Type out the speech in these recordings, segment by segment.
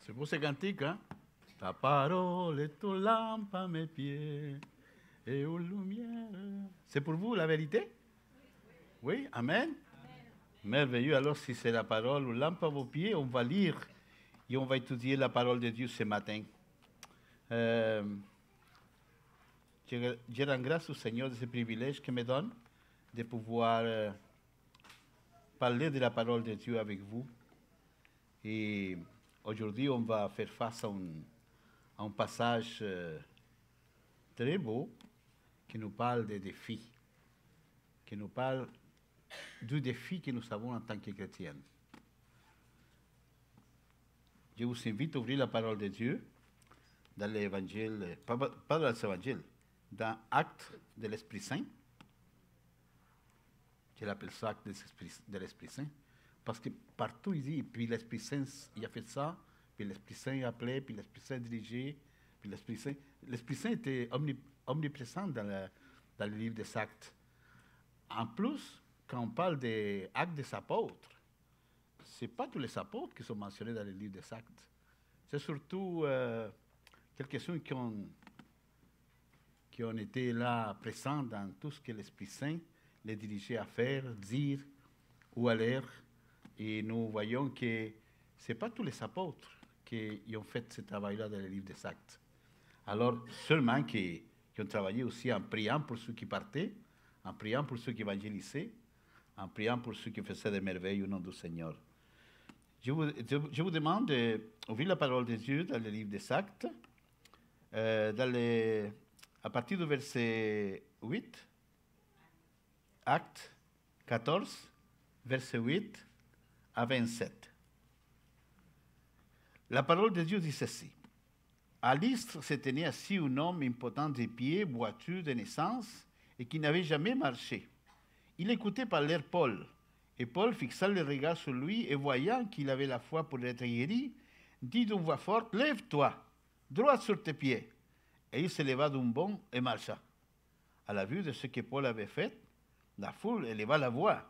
C'est pour ces cantiques, hein? Ta parole est une lampe à mes pieds et une lumière. C'est pour vous la vérité? Oui, amen. Merveilleux. Alors, si c'est la parole ou lampe à vos pieds, on va lire et on va étudier la parole de Dieu ce matin. Je rends grâce au Seigneur de ce privilège qu'il me donne de pouvoir parler de la parole de Dieu avec vous. Et aujourd'hui, on va faire face à un passage très beau qui nous parle des défis, qui nous parle du défi que nous avons en tant que chrétiens. Je vous invite à ouvrir la parole de Dieu dans l'évangile, pas dans l'évangile, dans Actes de l'Esprit Saint. Je l'appelle ça Actes de l'Esprit Saint, parce que partout il dit, puis l'Esprit Saint il a fait ça, puis l'Esprit Saint a appelé, puis l'Esprit Saint a dirigé, puis l'Esprit Saint était omniprésent dans le livre des Actes. En plus, quand on parle des actes des apôtres, ce n'est pas tous les apôtres qui sont mentionnés dans le livre des Actes. C'est surtout quelques-uns qui ont été là présents dans tout ce que l'Esprit Saint les dirigeait à faire, dire ou aller. Et nous voyons que ce n'est pas tous les apôtres qui ont fait ce travail-là dans le livre des Actes. Alors, seulement qui ont travaillé aussi en priant pour ceux qui partaient, en priant pour ceux qui évangélisaient, en priant pour ceux qui faisaient des merveilles au nom du Seigneur. Je vous demande d'ouvrir la parole de Dieu dans le livre des Actes, à partir du verset 8, Actes 14, verset 8 à 27. La parole de Dieu dit ceci. À Lystre se tenait assis un homme impotent des pieds, boiteux de naissance, et qui n'avait jamais marché. Il écoutait parler Paul, et Paul fixa le regard sur lui, et voyant qu'il avait la foi pour être guéri, dit d'une voix forte, « Lève-toi, droit sur tes pieds. » Et il se leva d'un bond et marcha. À la vue de ce que Paul avait fait, la foule éleva la voix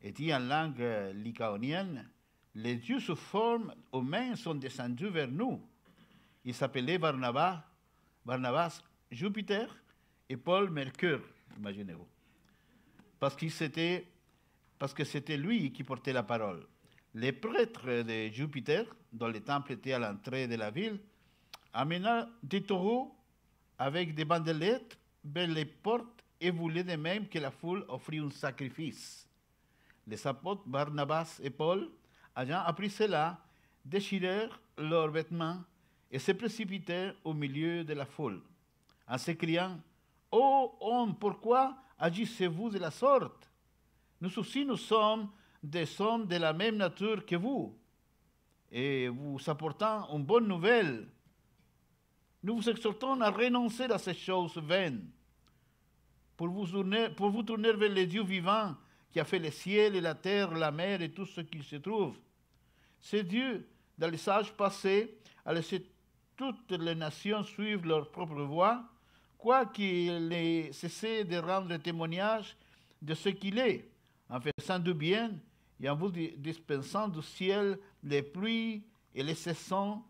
et dit en langue lycaonienne, « Les dieux sous forme humaine sont descendus vers nous. » Il s'appelait Barnabas Jupiter et Paul Mercure, imaginez-vous. Parce que c'était lui qui portait la parole. Les prêtres de Jupiter, dont le temple était à l'entrée de la ville, amena des taureaux avec des bandelettes vers les portes et voulaient de même que la foule offrit un sacrifice. Les apôtres Barnabas et Paul, ayant appris cela, déchirèrent leurs vêtements et se précipitèrent au milieu de la foule, en s'écriant, « Ô homme, pourquoi agissez-vous de la sorte? Nous aussi, nous sommes des hommes de la même nature que vous, et vous apportant une bonne nouvelle. Nous vous exhortons à renoncer à ces choses vaines, pour vous tourner vers le Dieu vivant qui a fait le ciel et la terre, la mer et tout ce qui se trouve. C'est Dieu, dans les âges passés, a laissé toutes les nations suivre leur propre voie, quoiqu'il ait cessé de rendre témoignage de ce qu'il est, en faisant du bien et en vous dispensant du ciel les pluies et les saisons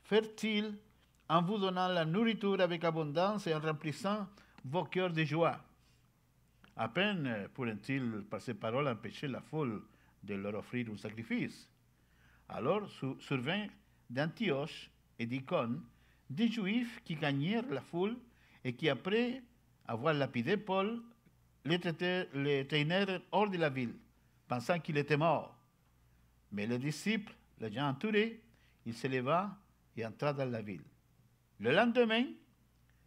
fertiles, en vous donnant la nourriture avec abondance et en remplissant vos cœurs de joie. À peine pourraient-ils, par ces paroles, empêcher la foule de leur offrir un sacrifice. Alors survinrent d'Antioche et d'Icône des Juifs qui gagnèrent la foule et qui, après avoir lapidé Paul, les traînèrent hors de la ville, pensant qu'il était mort. Mais les disciples, l'ayant entouré, il se leva et entra dans la ville. Le lendemain,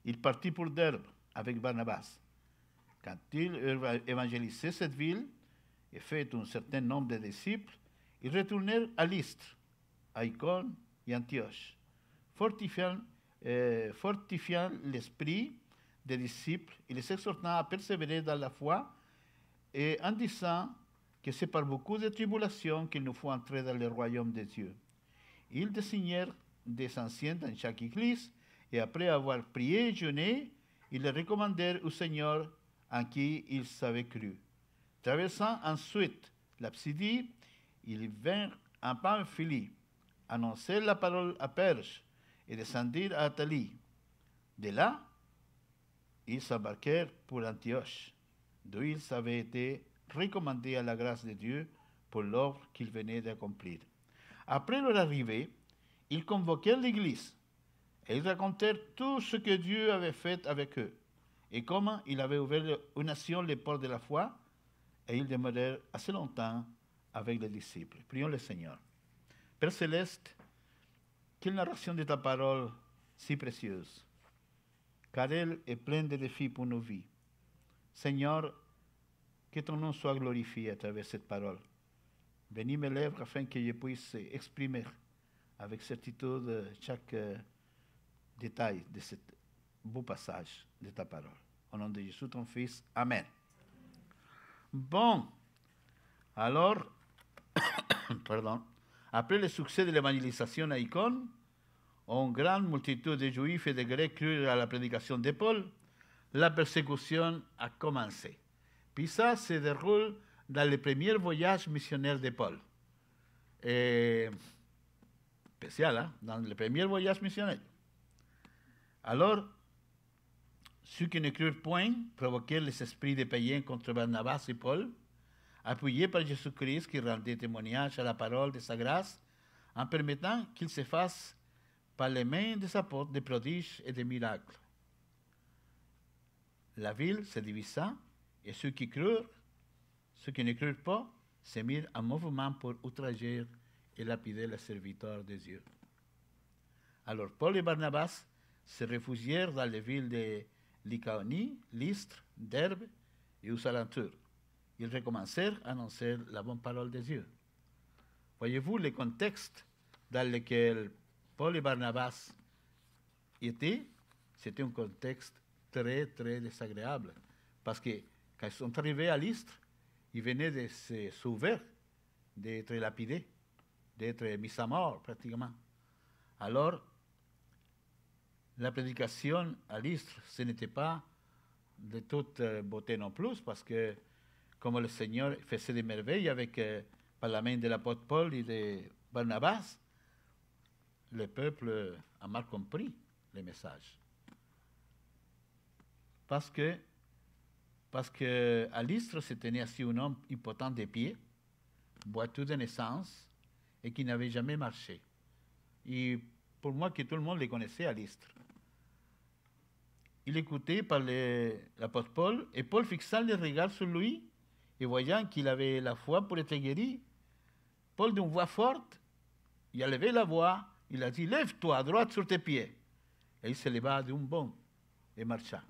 il partit pour Derbe avec Barnabas. Quand il eut évangélisé cette ville et fait un certain nombre de disciples, ils retournèrent à Lystre, à Icône et Antioche, fortifiant l'esprit des disciples et les exhortant à persévérer dans la foi et en disant que c'est par beaucoup de tribulations qu'il nous faut entrer dans le royaume de Dieu. Ils désignèrent des anciens dans chaque église et après avoir prié et jeûné, ils les recommandèrent au Seigneur en qui ils avaient cru. Traversant ensuite la Psidie, ils vinrent en Pamphylie. annoncèrent la parole à Perge et descendirent à Athalie. De là, ils s'embarquèrent pour Antioche, d'où ils avaient été recommandés à la grâce de Dieu pour l'œuvre qu'ils venaient d'accomplir. Après leur arrivée, ils convoquèrent l'Église et ils racontèrent tout ce que Dieu avait fait avec eux et comment il avait ouvert aux nations les portes de la foi, et ils demeurèrent assez longtemps avec les disciples. Prions le Seigneur. Père Céleste, quelle narration de ta parole si précieuse, car elle est pleine de défis pour nos vies. Seigneur, que ton nom soit glorifié à travers cette parole. Bénis mes lèvres afin que je puisse exprimer avec certitude chaque détail de ce beau passage de ta parole. Au nom de Jésus, ton Fils. Amen. Bon, alors, pardon, après le succès de l'évangélisation à Icône, une grande multitude de Juifs et de Grecs crurent à la prédication de Paul. La persécution a commencé. Puis ça se déroule dans le premier voyage missionnaire de Paul. Spécial, hein? Dans le premier voyage missionnaire. Alors, ceux qui ne crurent point provoquèrent les esprits des païens contre Barnabas et Paul, appuyés par Jésus-Christ qui rendait témoignage à la parole de sa grâce, en permettant qu'il se fasse par les mains des apôtres des prodiges et des miracles. La ville se divisa, et ceux qui crurent, ceux qui ne crurent pas, se mirent en mouvement pour outrager et lapider les serviteurs de Dieu. Alors Paul et Barnabas se réfugièrent dans les villes de Lycaonie, Lystre, Derbe et aux alentours. Ils recommencèrent à annoncer la bonne parole de Dieu. Voyez-vous le contexte dans lequel Paul et Barnabas étaient? C'était un contexte très, très désagréable. Parce que quand ils sont arrivés à Lystre, ils venaient de se sauver, d'être lapidés, d'être mis à mort pratiquement. Alors, la prédication à Lystre, ce n'était pas de toute beauté non plus, parce que comme le Seigneur faisait des merveilles avec, par la main de l'apôtre Paul et de Barnabas, le peuple a mal compris le message. Parce que à Lystre se tenait assis un homme impotent des pieds, boiteux de naissance, et qui n'avait jamais marché. Et pour moi, que tout le monde le connaissait à Lystre. Il écoutait par l'apôtre Paul, et Paul fixant les regards sur lui, et voyant qu'il avait la foi pour être guéri, Paul, d'une voix forte, il a levé la voix, il a dit, lève-toi à droite sur tes pieds. Et il se leva d'un bond et marcha.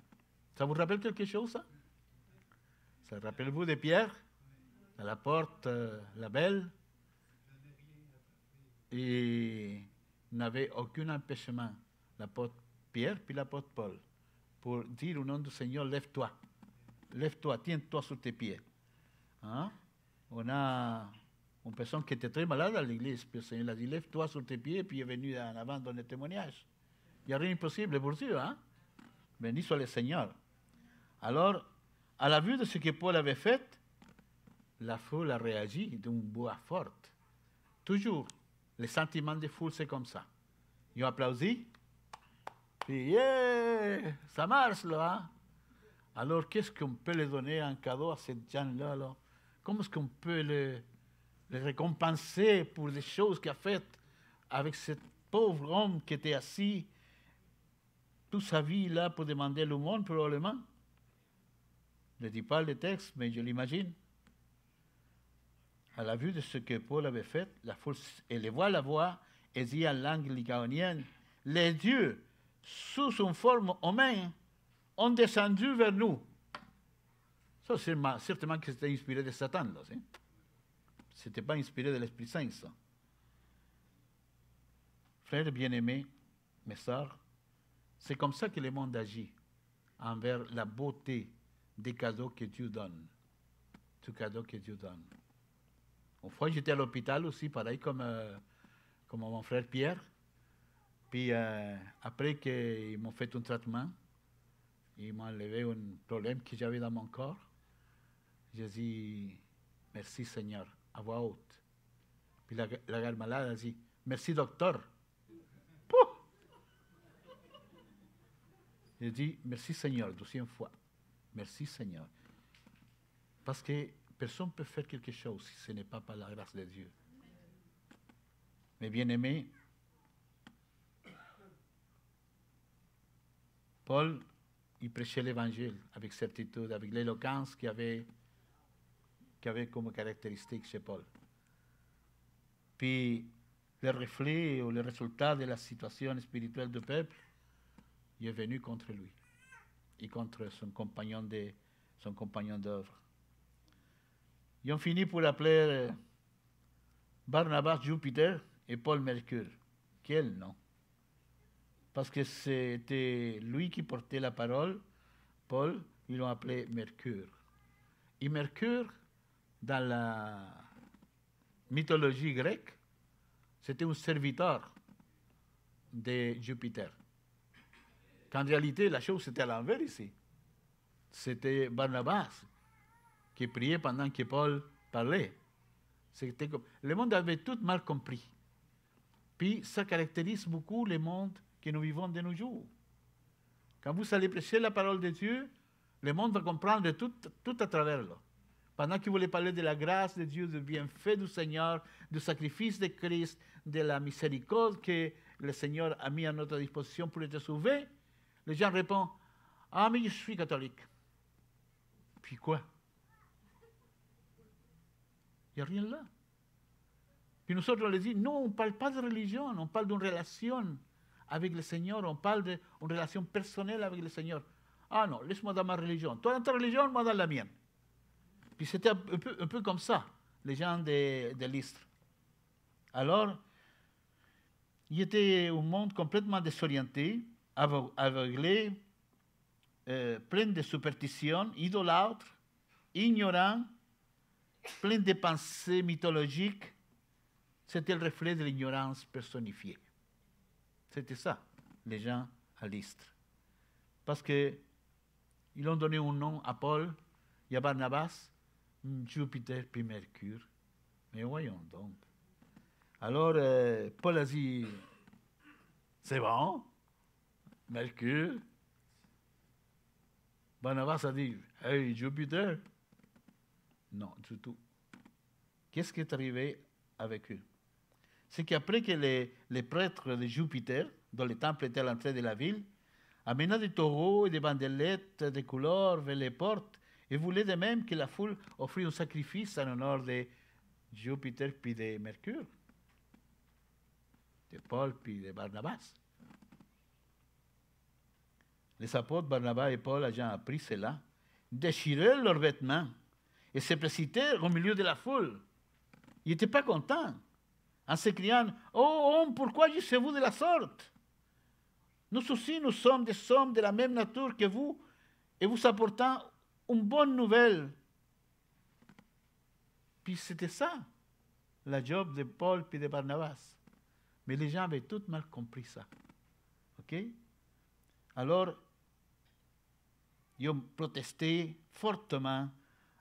Ça vous rappelle quelque chose, ça? Ça rappelle-vous de Pierre, à la porte, la belle, et n'avait aucun empêchement, l'apôtre Pierre puis l'apôtre Paul, pour dire au nom du Seigneur, lève-toi, tiens-toi sur tes pieds. Hein? On a une personne qui était très malade à l'église, puis le Seigneur a dit, lève-toi sur tes pieds, puis il est venu en avant donner témoignage. Il n'y a rien d'impossible pour Dieu. Hein? Béni soit le Seigneur. Alors, à la vue de ce que Paul avait fait, la foule a réagi d'une voix forte. Toujours, les sentiments de foule, c'est comme ça. Ils ont applaudi, puis yeah, ça marche là. Hein? Alors, qu'est-ce qu'on peut les donner en cadeau à ces gens-là? Là? Comment est-ce qu'on peut les récompenser pour les choses qu'il a faites avec ce pauvre homme qui était assis toute sa vie là pour demander le monde, probablement? Je ne dis pas le texte, mais je l'imagine. À la vue de ce que Paul avait fait, la foule éleva la voix et dit en langue lycaonienne, les dieux, sous une forme humaine, ont descendu vers nous. Ça, certainement que c'était inspiré de Satan. Ce n'était pas inspiré de l'Esprit Saint, ça. Frères bien-aimés, mes sœurs, c'est comme ça que le monde agit envers la beauté des cadeaux que Dieu donne. Tout cadeau que Dieu donne. Une fois, j'étais à l'hôpital aussi, pareil comme mon frère Pierre. Puis après qu'ils m'ont fait un traitement, ils m'ont enlevé un problème que j'avais dans mon corps. J'ai dit, merci Seigneur, à voix haute. Puis la garde malade a dit, Merci, docteur. Pouh! Il dit, merci Seigneur, 12e fois. Merci Seigneur. Parce que personne ne peut faire quelque chose si ce n'est pas par la grâce de Dieu. Mes bien-aimés, Paul, il prêchait l'évangile avec certitude, avec l'éloquence qu'il avait comme caractéristique chez Paul. Puis, le reflet ou le résultat de la situation spirituelle du peuple, il est venu contre lui et contre son compagnon d'œuvre. Ils ont fini pour appeler Barnabas Jupiter et Paul Mercure. Quel nom! Parce que c'était lui qui portait la parole, Paul, ils l'ont appelé Mercure. Et Mercure, dans la mythologie grecque, c'était un serviteur de Jupiter. Qu'en réalité, la chose était à l'envers ici. C'était Barnabas qui priait pendant que Paul parlait. C'était comme... Le monde avait tout mal compris. Puis ça caractérise beaucoup le monde que nous vivons de nos jours. Quand vous allez prêcher la parole de Dieu, le monde va comprendre tout à travers là. Pendant que vous voulez parler de la grâce de Dieu, du bienfait du Seigneur, du sacrifice de Christ, de la miséricorde que le Seigneur a mis à notre disposition pour être sauvé, les gens répondent « Ah, mais je suis catholique. » Puis quoi? Il n'y a rien là. Puis nous autres, on les dit « Non, on ne parle pas de religion, on parle d'une relation avec le Seigneur, on parle d'une relation personnelle avec le Seigneur. » Ah non, laisse-moi dans ma religion. Toi dans ta religion, moi dans la mienne. Puis c'était un peu comme ça, les gens de Lystre. Alors, il était un monde complètement désorienté, aveuglé, plein de superstitions, idolâtre, ignorant, plein de pensées mythologiques. C'était le reflet de l'ignorance personnifiée. C'était ça, les gens à Lystre. Parce qu'ils ont donné un nom à Paul et à Barnabas, Jupiter puis Mercure. Mais voyons donc. Alors, Paul a dit, c'est bon, Mercure. Barnabas a dit, hey, Jupiter. Non, du tout. Qu'est-ce qui est arrivé avec eux? C'est qu'après que les prêtres de Jupiter, dont le temple était à l'entrée de la ville, amenaient des taureaux et des bandelettes de couleur vers les portes et voulaient de même que la foule offrit un sacrifice en honneur de Jupiter puis de Mercure, de Paul puis de Barnabas. Les apôtres Barnabas et Paul ayant appris cela, déchirèrent leurs vêtements et se précipitèrent au milieu de la foule. Ils n'étaient pas contents, en s'écriant « Oh homme, pourquoi agissez-vous de la sorte? Nous aussi, nous sommes des hommes de la même nature que vous, et vous apportant une bonne nouvelle. » Puis c'était ça, la job de Paul et de Barnabas. Mais les gens avaient tout mal compris ça. OK? Alors, ils ont protesté fortement,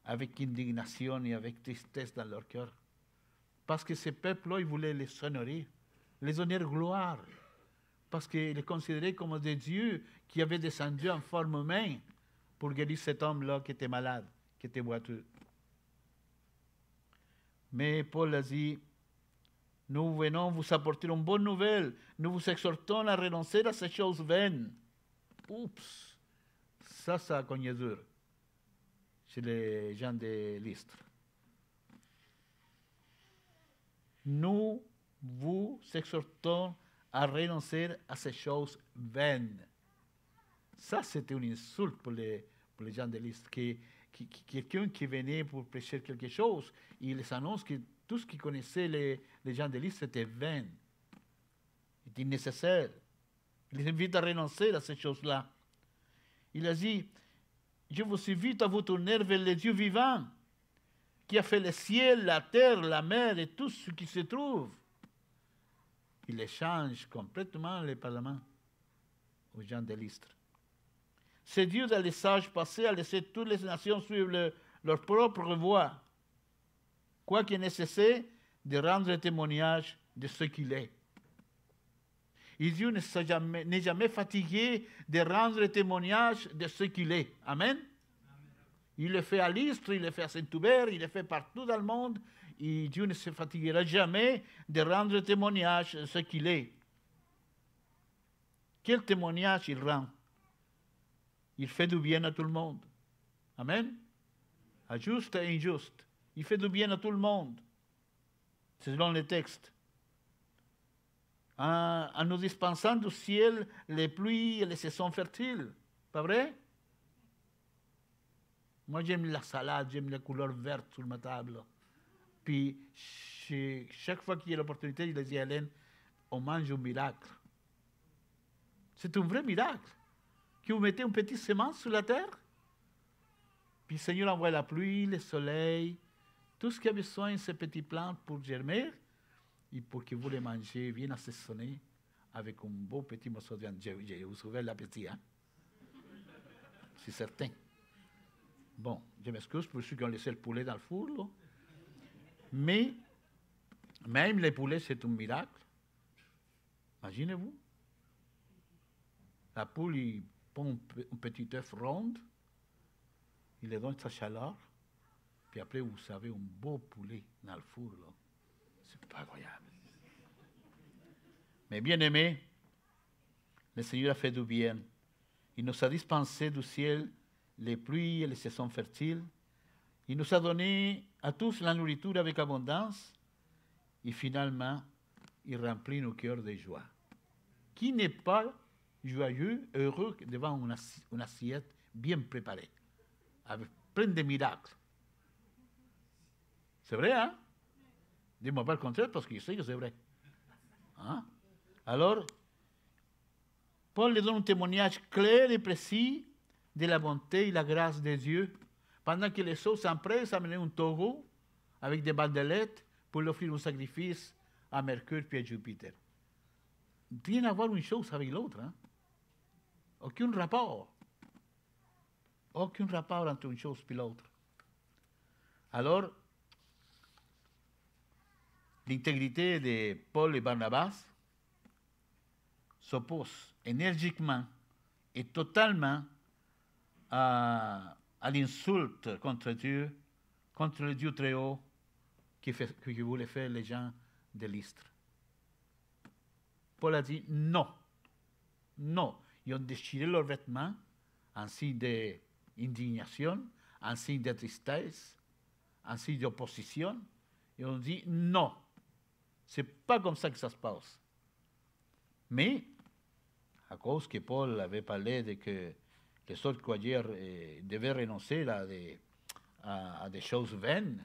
avec indignation et avec tristesse dans leur cœur. Parce que ces peuples-là, ils voulaient les honorer gloire. Parce qu'ils les considéraient comme des dieux qui avaient descendu en forme humaine pour guérir cet homme-là qui était malade, qui était boiteux. Mais Paul a dit, nous venons vous apporter une bonne nouvelle. Nous vous exhortons à renoncer à ces choses vaines. Oups, ça a cogné dur chez les gens de Lystre. Nous vous exhortons à renoncer à ces choses vaines. Ça, c'était une insulte pour les gens de Lystre. Quelqu'un qui venait pour prêcher quelque chose, il les annonce que tout ce qu'ils connaissaient, les gens de Lystre, c'était vain. C'était nécessaire. Il les invite à renoncer à ces choses-là. Il a dit, je vous invite à vous tourner vers le Dieu vivant, qui a fait le ciel, la terre, la mer et tout ce qui se trouve. Il échange complètement le parlement aux gens de Lystre. C'est Dieu dans les sages passés a laissé toutes les nations suivre leur propre voie, quoique nécessaire de rendre témoignage de ce qu'il est. Et Dieu n'est jamais fatigué de rendre témoignage de ce qu'il est. Amen. Il le fait à l'Istre, il le fait à Saint-Hubert, il le fait partout dans le monde. Et Dieu ne se fatiguera jamais de rendre témoignage de ce qu'il est. Quel témoignage il rend? Il fait du bien à tout le monde. Amen. À juste et injuste. Il fait du bien à tout le monde. C'est selon les textes. En nous dispensant du ciel les pluies et les saisons fertiles. Pas vrai? Moi, j'aime la salade, j'aime les couleurs vertes sur ma table. Puis, chaque fois qu'il y a l'opportunité, je dis à Hélène, on mange un miracle. C'est un vrai miracle. Que vous mettez une petite semence sur la terre, puis le Seigneur envoie la pluie, le soleil, tout ce qu'il y a besoin de ces petites plantes pour germer, et pour que vous les mangez bien assaisonné avec un beau petit morceau de viande. Je vous souviens l'appétit, hein? C'est certain. Bon, je m'excuse pour ceux qui ont laissé le poulet dans le four, là. Mais, même les poulets, c'est un miracle. Imaginez-vous. La poule, il pond un petit œuf rond, il lui donne sa chaleur, puis après, vous savez, un beau poulet dans le four, là. C'est pas incroyable. Mais bien aimé, le Seigneur a fait du bien. Il nous a dispensé du ciel les pluies et les saisons fertiles. Il nous a donné à tous la nourriture avec abondance. Et finalement, il remplit nos cœurs de joie. Qui n'est pas joyeux, heureux devant une assiette bien préparée, avec plein de miracles? C'est vrai, hein? Dis-moi pas le contraire, parce que je sais que c'est vrai. Hein? Alors, Paul lui donne un témoignage clair et précis de la bonté et la grâce de Dieu. Pendant que les autres s'empressent à amener un taureau avec des bandelettes pour l'offrir un sacrifice à Mercure puis à Jupiter. Rien à voir une chose avec l'autre. Hein? Aucun rapport. Aucun rapport entre une chose et l'autre. Alors, l'intégrité de Paul et Barnabas s'oppose énergiquement et totalement à l'insulte contre Dieu, contre le Dieu très haut qui voulait faire les gens de l'Istre. Paul a dit non, non. Ils ont déchiré leurs vêtements en signe d'indignation, en signe de tristesse, en signe d'opposition. Ils ont dit non, c'est pas comme ça que ça se passe. Mais, à cause que Paul avait parlé de que les autres croyants devaient renoncer à des choses vaines,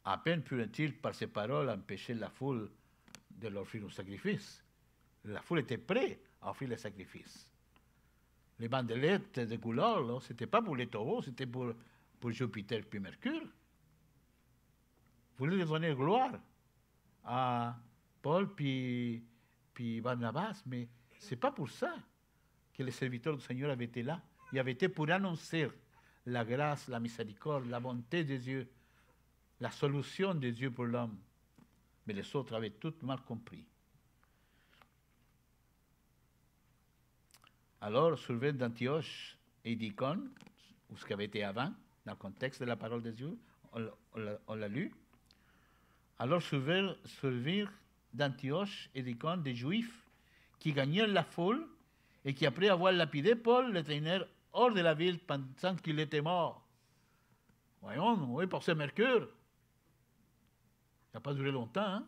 à peine purent-ils par ces paroles empêcher la foule de leur offrir un sacrifice. La foule était prête à offrir le sacrifice. Les bandelettes de couleur, ce n'était pas pour les taureaux, c'était pour Jupiter puis Mercure. Vous voulez donner gloire à Paul puis Barnabas, mais ce n'est pas pour ça que les serviteurs du Seigneur avaient été là. Ils avaient été pour annoncer la grâce, la miséricorde, la bonté de Dieu, la solution de Dieu pour l'homme. Mais les autres avaient tout mal compris. Alors, Sylvain d'Antioche et d'Icône, ou ce qui avait été avant, dans le contexte de la parole de Dieu, on l'a lu. Alors, Sylvain d'Antioche et d'Icône, des Juifs, qui gagnèrent la foule et qui, après avoir lapidé Paul, le traînèrent hors de la ville pensant qu'il était mort. Voyons, oui, pour ce Mercure. Ça n'a pas duré longtemps, hein?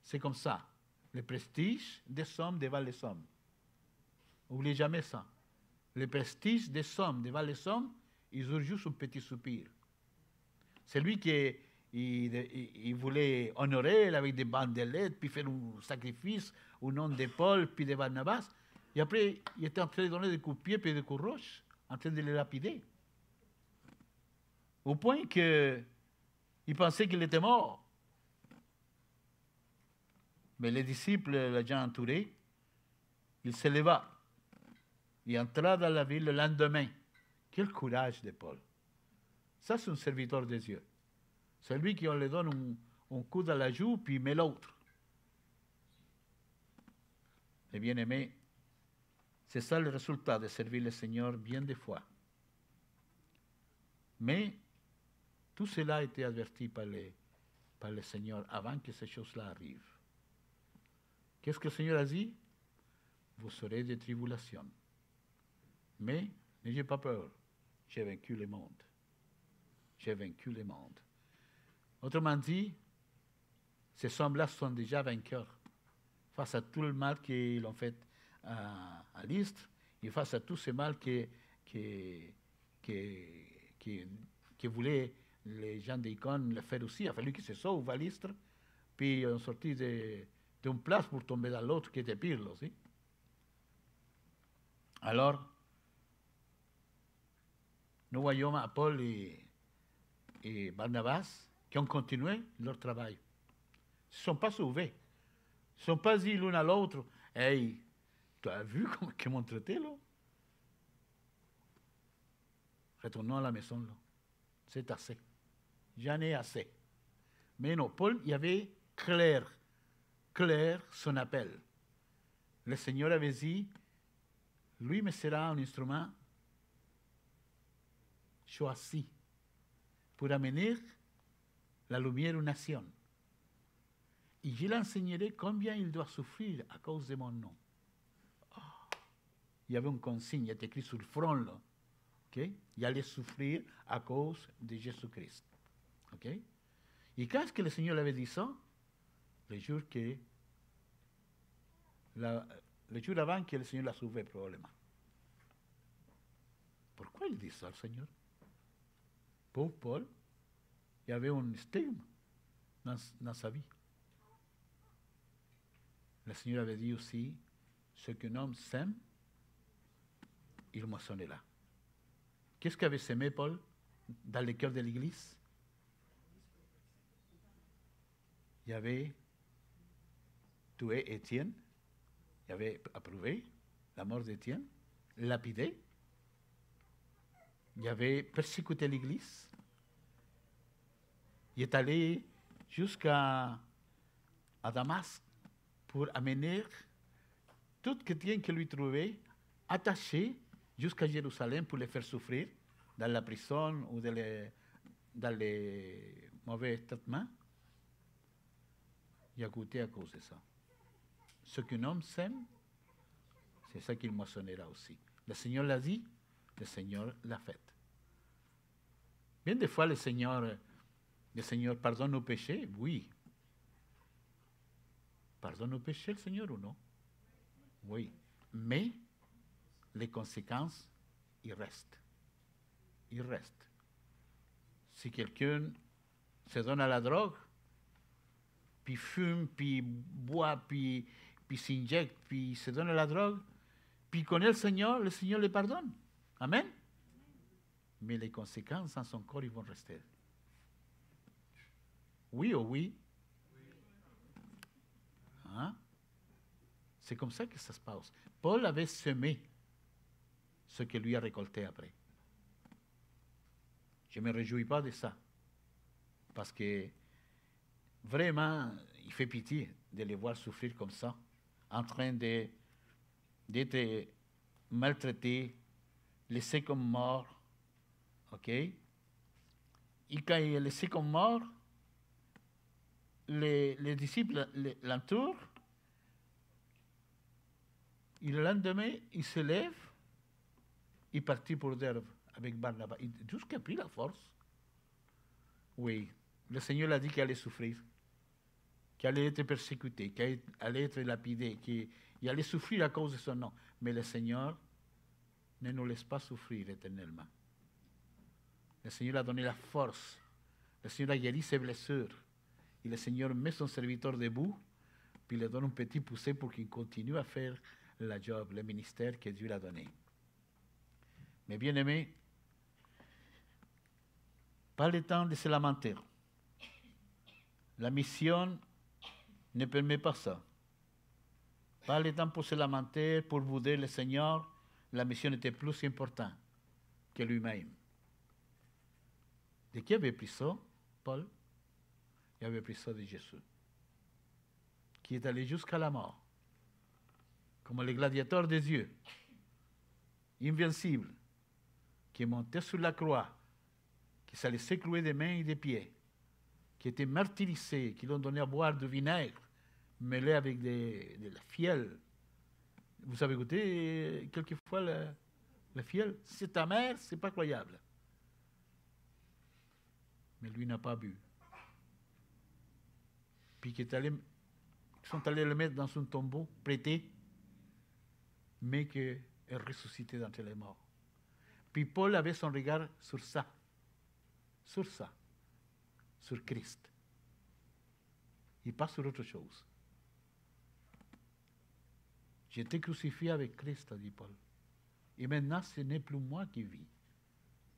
C'est comme ça. Le prestige des hommes devant les hommes. N'oubliez jamais ça. Le prestige des hommes devant les hommes, ils ont juste un petit soupir. C'est lui qui il voulait honorer avec des bandelettes, puis faire un sacrifice au nom de Paul, puis de Barnabas. Et après, il était en train de donner des coups de pied et des coups de roche, en train de les lapider. Au point qu'il pensait qu'il était mort. Mais les disciples l'ayant entouré, il se leva. Il entra dans la ville le lendemain. Quel courage de Paul. Ça, c'est un serviteur de Dieu. C'est lui qui on lui donne un coup dans la joue, puis il met l'autre. Et bien aimé, c'est ça le résultat de servir le Seigneur bien des fois. Mais tout cela a été averti par le Seigneur avant que ces choses-là arrivent. Qu'est-ce que le Seigneur a dit? Vous serez des tribulations. Mais n'ayez pas peur, j'ai vaincu le monde. J'ai vaincu le monde. Autrement dit, ces hommes-là sont déjà vainqueurs face à tout le mal qu'ils ont fait à Lystre et face à tout ce mal que voulaient les gens d'Icône le faire aussi. Il a fallu qu'ils se sauvent à Lystre, puis ils ont sorti d'une place pour tomber dans l'autre qui était pire aussi. Alors, nous voyons à Paul et Barnabas qui ont continué leur travail. Ils ne se sont pas sauvés. Ils ne se sont pas dit l'un à l'autre, « Hey, tu as vu comment ils m'ont traité, là? Retournons à la maison, là. C'est assez. J'en ai assez. » Mais non, Paul, il y avait clair son appel. Le Seigneur avait dit, lui me sera un instrument choisi pour amener la lumière aux nations. Et je l'enseignerai combien il doit souffrir à cause de mon nom. Oh. Il y avait une consigne, il était écrit sur le front, là. Okay? Il allait souffrir à cause de Jésus-Christ. Okay? Et quand est-ce que le Seigneur avait dit ça? Le jour avant que le Seigneur l'a sauvé, probablement. Pourquoi il dit ça, le Seigneur? Pour Paul, il y avait un stigme dans sa vie. Le Seigneur avait dit aussi, ce qu'un homme sème, il moissonnera. Qu'est-ce qu'avait semé Paul dans le cœur de l'Église? Il y avait tué Étienne, il avait approuvé la mort d'Étienne, lapidé, il avait persécuté l'Église, il est allé jusqu'à Damas pour amener tout chrétien que lui trouvait attaché jusqu'à Jérusalem pour les faire souffrir dans la prison ou dans les mauvais traitements. Il a goûté à cause de ça. Ce qu'un homme sème, c'est ça qu'il moissonnera aussi. Le Seigneur l'a dit, le Seigneur l'a fait. Bien des fois, le Seigneur pardonne nos péchés, oui. Pardonne nos péchés, le Seigneur, ou non? Oui. Mais les conséquences, il reste. Il reste. Si quelqu'un se donne à la drogue, puis fume, puis boit, puis s'injecte, puis se donne à la drogue, puis connaît le Seigneur le pardonne. Amen? Mais les conséquences dans son corps, ils vont rester. Oui ou oui? Hein? C'est comme ça que ça se passe. Paul avait semé ce que lui a récolté après. Je ne me réjouis pas de ça. Parce que vraiment, il fait pitié de les voir souffrir comme ça, en train d'être maltraités, laissés comme morts. OK? Et quand il est laissé comme mort, les disciples l'entourent. Et le lendemain, il se lève, il partit pour Derbe avec Barnabas. Jusqu'à pris la force. Oui, le Seigneur a dit qu'il allait souffrir, qu'il allait être persécuté, qu'il allait être lapidé, qu'il allait souffrir à cause de son nom. Mais le Seigneur ne nous laisse pas souffrir éternellement. Le Seigneur a donné la force. Le Seigneur a guéri ses blessures. Et le Seigneur met son serviteur debout, puis il lui donne un petit poussé pour qu'il continue à faire la job, le ministère que Dieu l'a donné. Mais bien aimé, pas le temps de se lamenter. La mission ne permet pas ça. Pas le temps pour se lamenter, pour bouder le Seigneur. La mission était plus importante que lui-même. De qui avait pris ça, Paul? il avait pris ça de Jésus, qui est allé jusqu'à la mort, comme le gladiateur des yeux, invincible, qui est monté sur la croix, qui s'est laissé clouer des mains et des pieds, qui était martyrisé, qui l'ont donné à boire du vinaigre, mêlé avec de la fiel. Vous avez goûté quelquefois la fiel? C'est amer, c'est pas croyable. Mais lui n'a pas bu. Puis ils sont allés le mettre dans son tombeau, prêté, mais qu'il est ressuscité d'entre les morts. Puis Paul avait son regard sur ça, sur Christ, et pas sur autre chose. J'ai été crucifié avec Christ, a dit Paul. Et maintenant, ce n'est plus moi qui vis,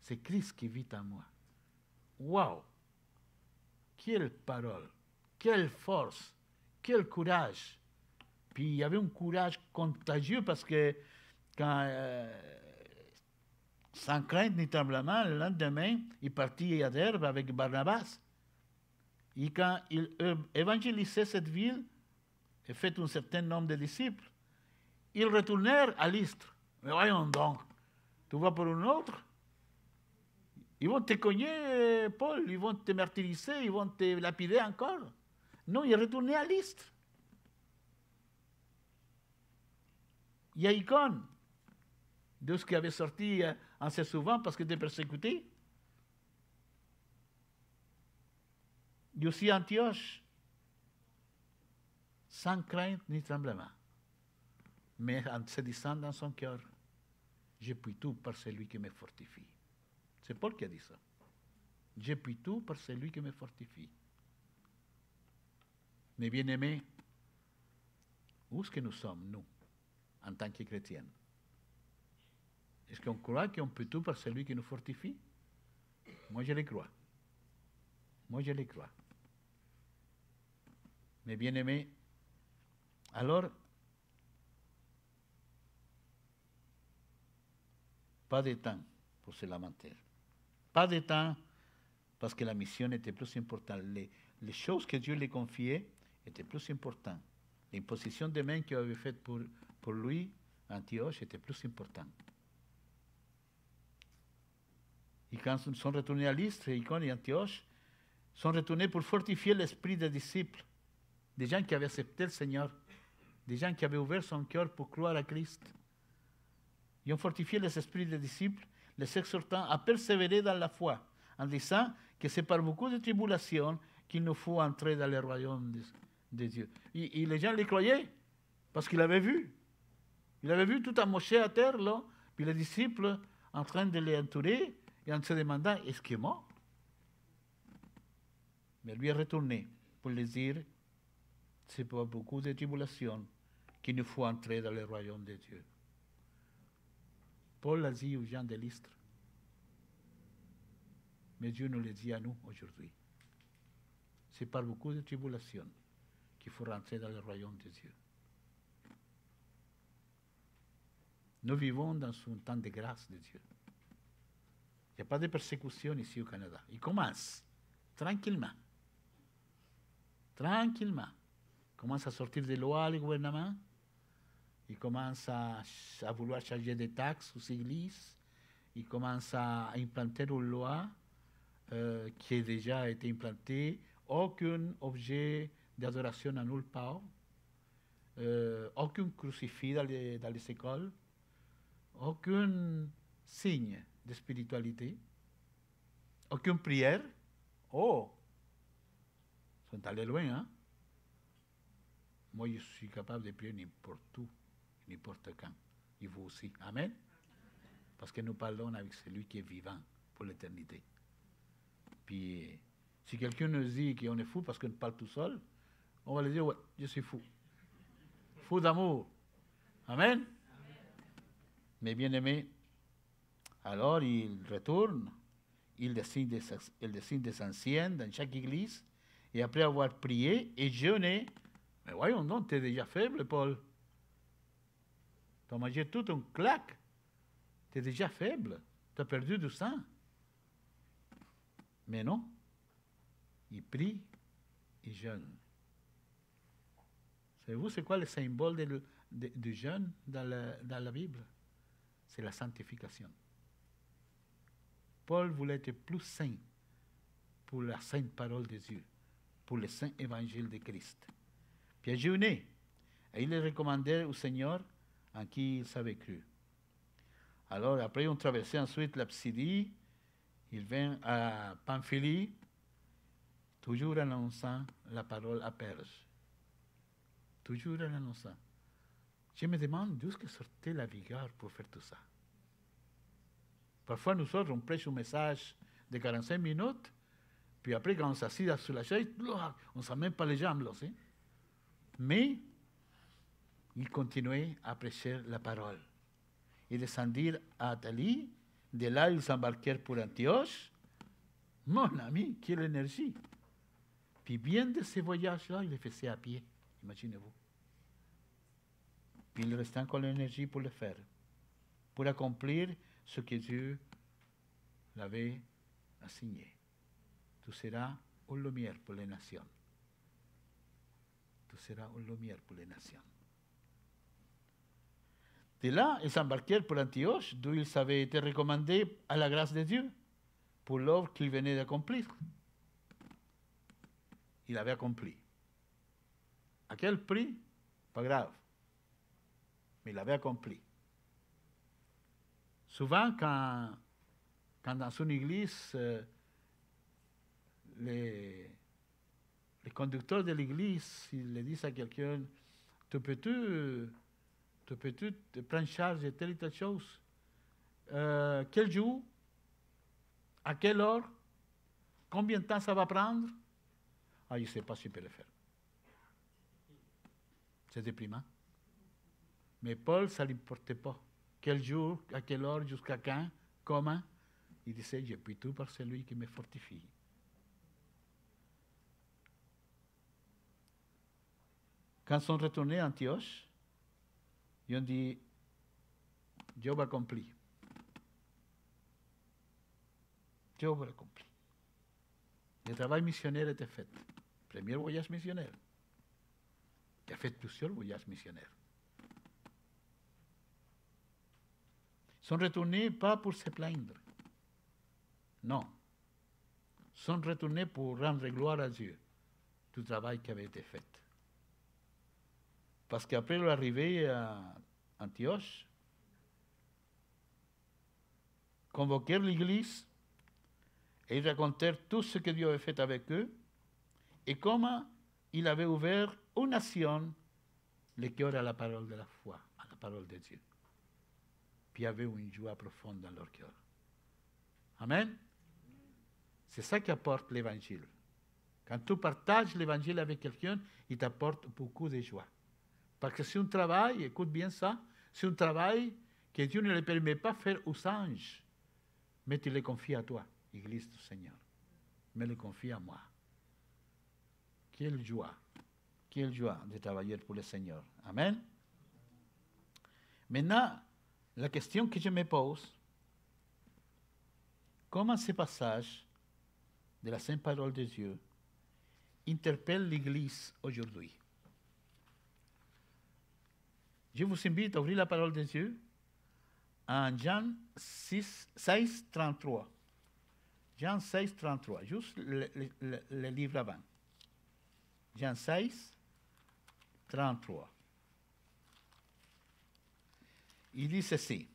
c'est Christ qui vit en moi. Waouh! Quelle parole! Quelle force! Quel courage! Puis il y avait un courage contagieux parce que quand, sans crainte ni tremblement, le lendemain, il partit à Derbe avec Barnabas. Et quand il évangélisait cette ville et fait un certain nombre de disciples, ils retournèrent à Lystre. Mais voyons donc, tu vas pour un autre? Ils vont te cogner, Paul, ils vont te martyriser, ils vont te lapider encore. Non, il est retourné à Lystre. Il y a Icône, de ce qui avait sorti assez souvent parce qu'il était persécuté. Il y a aussi Antioche, sans crainte ni tremblement, mais en se disant dans son cœur, je puis tout par celui qui me fortifie. C'est Paul qui a dit ça. Je puis tout par celui qui me fortifie. Mes bien-aimés, où est-ce que nous sommes, nous, en tant que chrétiens? Est-ce qu'on croit qu'on peut tout par celui qui nous fortifie? Moi, je le crois. Moi, je le crois. Mes bien-aimés, alors, pas de temps pour se lamenter. Pas de temps parce que la mission était plus importante. Les choses que Dieu lui confiait étaient plus importantes. L'imposition de main qu'il avait faite pour lui, Antioche, était plus importante. Et quand ils sont retournés à Lystre, Icône et Antioche, sont retournés pour fortifier l'esprit des disciples, des gens qui avaient accepté le Seigneur, des gens qui avaient ouvert son cœur pour croire à Christ. Ils ont fortifié les esprits des disciples, les exhortant à persévérer dans la foi, en disant que c'est par beaucoup de tribulations qu'il nous faut entrer dans le royaume de Dieu. Et les gens les croyaient, parce qu'ils l'avaient vu. Ils avaient vu tout amoché à terre, là, puis les disciples en train de les entourer, et en se demandant, est-ce qu'il est mort? Mais lui est retourné pour les dire, c'est par beaucoup de tribulations qu'il nous faut entrer dans le royaume de Dieu. Paul l'a dit aux gens de Lystre. Mais Dieu nous le dit à nous aujourd'hui. C'est par beaucoup de tribulations qu'il faut rentrer dans le royaume de Dieu. Nous vivons dans un temps de grâce de Dieu. Il n'y a pas de persécution ici au Canada. Il commence tranquillement. Tranquillement. Il commence à sortir des lois, le gouvernement. Il commence à vouloir changer des taxes aux églises. Il commence à implanter une loi qui a déjà été implantée. Aucun objet d'adoration à nulle part. Aucun crucifix dans les écoles. Aucun signe de spiritualité. Aucune prière. Oh! Ils sont allés loin, hein? Moi, je suis capable de prier n'importe où, n'importe quand. Et vous aussi. Amen? Parce que nous parlons avec celui qui est vivant pour l'éternité. Puis, si quelqu'un nous dit qu'on est fou parce qu'on parle tout seul, on va lui dire, ouais, je suis fou. Fou d'amour. Amen? Mais bien aimé, alors il retourne, il désigne des anciens dans chaque église, et après avoir prié et jeûné, mais voyons donc, tu es déjà faible, Paul. Tu as mangé tout un claque. Tu es déjà faible. Tu as perdu du sang. Mais non. Il prie et jeûne. Savez-vous, c'est quoi le symbole du jeûne dans la Bible? C'est la sanctification. Paul voulait être plus saint pour la sainte parole de Dieu, pour le saint évangile de Christ. Puis il a jeûné. Et il est recommandé au Seigneur en qui il s'avait cru. Alors, après, on traversait ensuite la Psidie. Il vint à Pamphylie, toujours en annonçant la parole à Perge. Toujours en annonçant. Je me demande d'où est-ce que sortait la vigueur pour faire tout ça. Parfois, nous autres, on prêche un message de 45 minutes, puis après, quand on s'assied sur la chaise, on ne sent même pas les jambes. Là, hein? Mais, il continuait à prêcher la parole. Ils descendirent à Athalie, de là, ils s'embarquèrent pour Antioche. Mon ami, quelle énergie! Puis bien de ces voyages-là, il les faisait à pied, imaginez-vous. Puis il restait encore l'énergie pour le faire, pour accomplir ce que Dieu l'avait assigné. Tu seras une lumière pour les nations. Tu seras une lumière pour les nations. De là, ils s'embarquèrent pour Antioche, d'où ils avaient été recommandés à la grâce de Dieu pour l'œuvre qu'il venait d'accomplir. Il avait accompli. À quel prix? Pas grave. Mais il avait accompli. Souvent, quand dans une église, les conducteurs de l'église, ils le disent à quelqu'un, tu peux-tu te prendre charge de telle et telle chose? Quel jour? À quelle heure? Combien de temps ça va prendre? Ah, je ne sais pas si je peux le faire. C'est déprimant. Mais Paul, ça ne l'importait pas. Quel jour, à quelle heure, jusqu'à quand, comment? Il disait, je puis tout par celui qui me fortifie. Quand ils sont retournés à Antioche, ils ont dit, Job accompli. Job accompli. Le travail missionnaire était fait. Premier voyage missionnaire. Il a fait plusieurs voyages missionnaires. Ils sont retournés pas pour se plaindre. Non. Ils sont retournés pour rendre gloire à Dieu du travail qui avait été fait. Parce qu'après leur arrivée à Antioche, convoquèrent l'église et ils racontèrent tout ce que Dieu avait fait avec eux et comment il avait ouvert aux nations le cœur à la parole de la foi, à la parole de Dieu. Puis il y avait une joie profonde dans leur cœur. Amen. C'est ça qui apporte l'évangile. Quand tu partages l'évangile avec quelqu'un, il t'apporte beaucoup de joie. Parce que c'est un travail, écoute bien ça, c'est un travail que Dieu ne le permet pas faire aux anges, mais tu le confies à toi, Église du Seigneur. Mais le confie à moi. Quelle joie de travailler pour le Seigneur. Amen. Maintenant, la question que je me pose, comment ce passage de la Sainte Parole de Dieu interpelle l'Église aujourd'hui? Je vous invite à ouvrir la parole de Dieu en Jean 16, 33. Jean 16, 33, juste le livre avant. Jean 16, 33. Il dit ceci.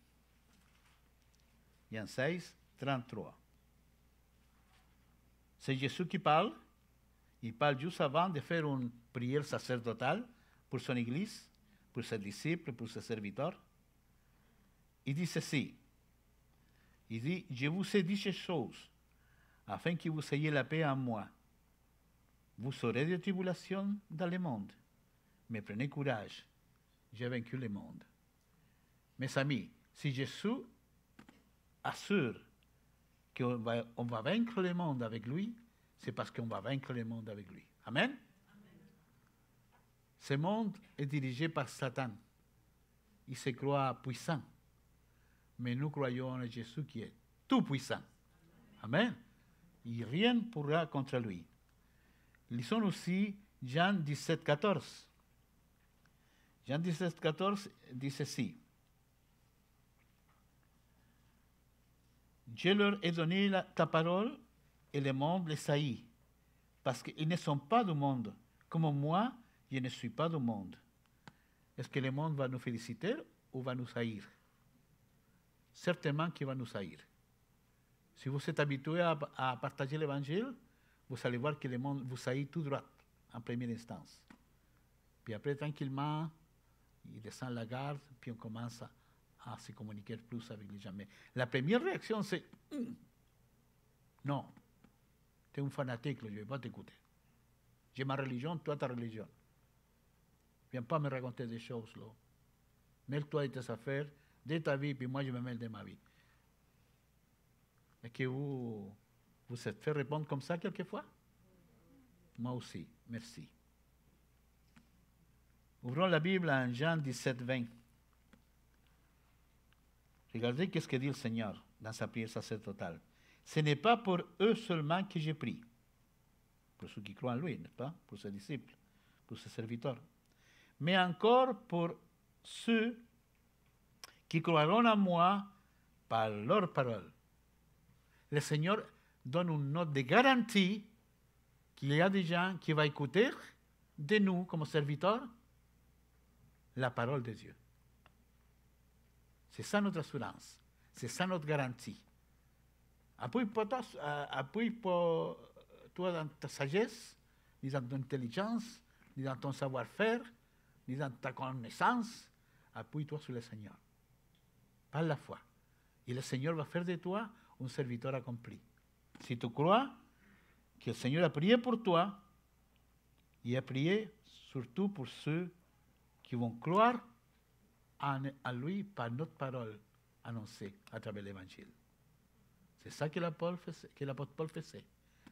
Jean 16, 33. C'est Jésus qui parle. Il parle juste avant de faire une prière sacerdotale pour son Église, pour ses disciples, pour ses serviteurs. Il dit ceci. Il dit, je vous ai dit ces choses, afin que vous ayez la paix en moi. Vous aurez des tribulations dans le monde, mais prenez courage, j'ai vaincu le monde. Mes amis, si Jésus assure qu'on va vaincre le monde avec lui, c'est parce qu'on va vaincre le monde avec lui. Amen? Ce monde est dirigé par Satan. Il se croit puissant. Mais nous croyons en Jésus qui est tout puissant. Amen. Et rien ne pourra contre lui. Lisons aussi Jean 17, 14. Jean 17, 14 dit ceci. Je leur ai donné ta parole et le monde les haït, parce qu'ils ne sont pas du monde, comme moi, je ne suis pas du monde. Est-ce que le monde va nous féliciter ou va nous haïr? Certainement qu'il va nous haïr. Si vous êtes habitué à partager l'évangile, vous allez voir que le monde vous haït tout droit, en première instance. Puis après, tranquillement, il descend la garde, puis on commence à se communiquer plus avec les gens. Mais la première réaction, c'est non, tu es un fanatique, je ne vais pas t'écouter. J'ai ma religion, toi ta religion. Viens pas me raconter des choses, là. Mêle-toi de tes affaires, de ta vie, puis moi je me mêle de ma vie. Et que vous êtes fait répondre comme ça quelquefois? Moi aussi, merci. Ouvrons la Bible en Jean 17, 20. Regardez qu'est-ce que dit le Seigneur dans sa prière sacerdotale. Ce n'est pas pour eux seulement que j'ai prié, pour ceux qui croient en lui, n'est-ce pas? Pour ses disciples, pour ses serviteurs, mais encore pour ceux qui croiront en moi par leur parole. Le Seigneur donne une note de garantie qu'il y a des gens qui vont écouter de nous, comme serviteurs, la parole de Dieu. C'est ça notre assurance, c'est ça notre garantie. Appuie pas toi dans ta sagesse, ni dans ton intelligence, ni dans ton savoir-faire, ni dans ta connaissance. Appuie-toi sur le Seigneur, par la foi. Et le Seigneur va faire de toi un serviteur accompli. Si tu crois que le Seigneur a prié pour toi, il a prié surtout pour ceux qui vont croire en lui par notre parole annoncée à travers l'Évangile. C'est ça que l'apôtre Paul faisait.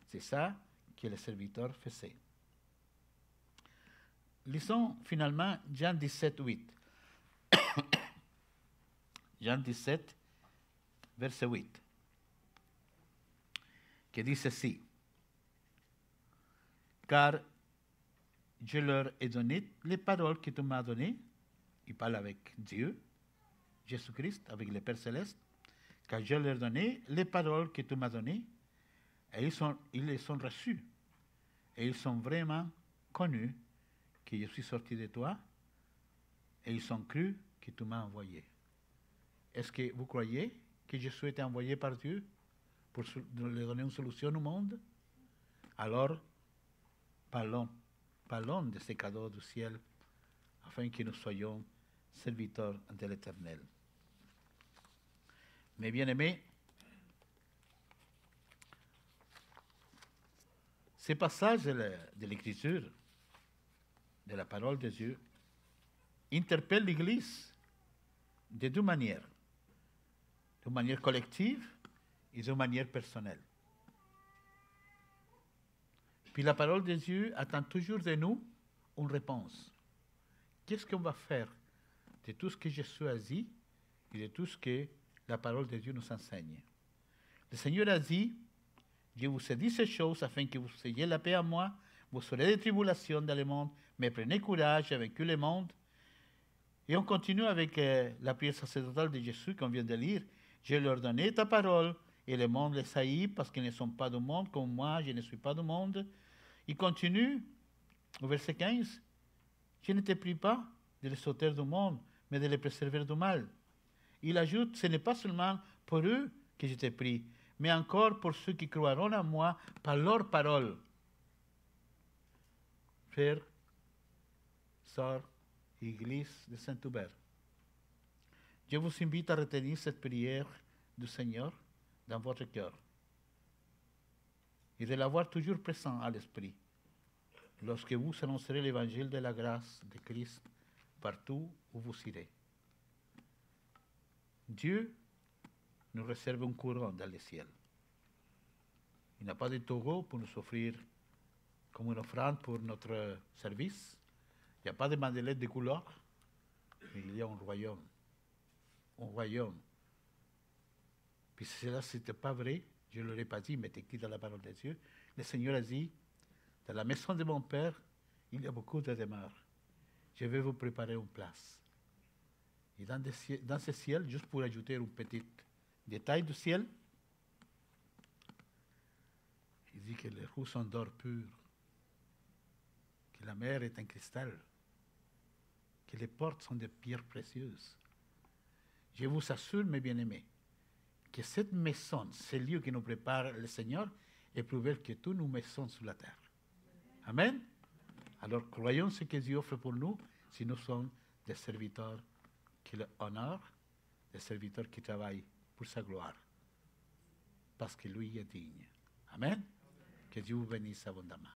C'est ça que le serviteur faisait. Lisons finalement Jean 17, 8. Jean 17, verset 8, qui dit ceci. Car je leur ai donné les paroles que tu m'as données. Il parle avec Dieu, Jésus-Christ, avec le Père Céleste. Car je leur ai donné les paroles que tu m'as données, et ils les ont reçues. Et ils sont vraiment connus que je suis sorti de toi, et ils ont cru que tu m'as envoyé. Est-ce que vous croyez que Jésus été envoyé par Dieu pour lui donner une solution au monde? Alors, parlons de ces cadeaux du ciel, afin que nous soyons serviteurs de l'Éternel. Mes bien-aimés, ces passages de l'Écriture, de la parole de Dieu, interpellent l'Église de deux manières. D'une manière collective et d'une manière personnelle. Puis la parole de Dieu attend toujours de nous une réponse. Qu'est-ce qu'on va faire de tout ce que Jésus a dit et de tout ce que la parole de Dieu nous enseigne? Le Seigneur a dit, je vous ai dit ces choses afin que vous ayez la paix à moi, vous aurez des tribulations dans le monde, mais prenez courage, j'ai vaincu le monde. Et on continue avec la prière sacerdotale de Jésus qu'on vient de lire. Je leur donné ta parole et le monde les haït parce qu'ils ne sont pas du monde, comme moi, je ne suis pas du monde. Il continue au verset 15. Je ne te prie pas de les sauter du monde, mais de les préserver du mal. Il ajoute, ce n'est pas seulement pour eux que je te prie, mais encore pour ceux qui croiront en moi par leur parole. Frères, sœurs, Église de Saint-Hubert, je vous invite à retenir cette prière du Seigneur dans votre cœur et de l'avoir toujours présent à l'esprit lorsque vous annoncerez l'évangile de la grâce de Christ partout où vous irez. Dieu nous réserve un couronne dans le ciel. Il n'a pas de taureau pour nous offrir comme une offrande pour notre service. Il n'y a pas de bandelettes de couleur, mais il y a un royaume. Un royaume. Puis si cela n'était pas vrai, je ne l'aurais pas dit, mais c'est écrit dans la parole de Dieu. Le Seigneur a dit, Dans la maison de mon Père, il y a beaucoup de demeures. Je vais vous préparer une place. Et dans ce ciel, juste pour ajouter un petit détail du ciel, il dit que les roues sont d'or pur, que la mer est un cristal, que les portes sont de pierres précieuses. Je vous assure, mes bien-aimés, que cette maison, ce lieu que nous prépare le Seigneur, est plus belle que toutes nos maisons sur la terre. Amen. Alors, croyons ce que Dieu offre pour nous, si nous sommes des serviteurs qui l'honorent, des serviteurs qui travaillent pour sa gloire, parce que lui est digne. Amen. Que Dieu vous bénisse abondamment.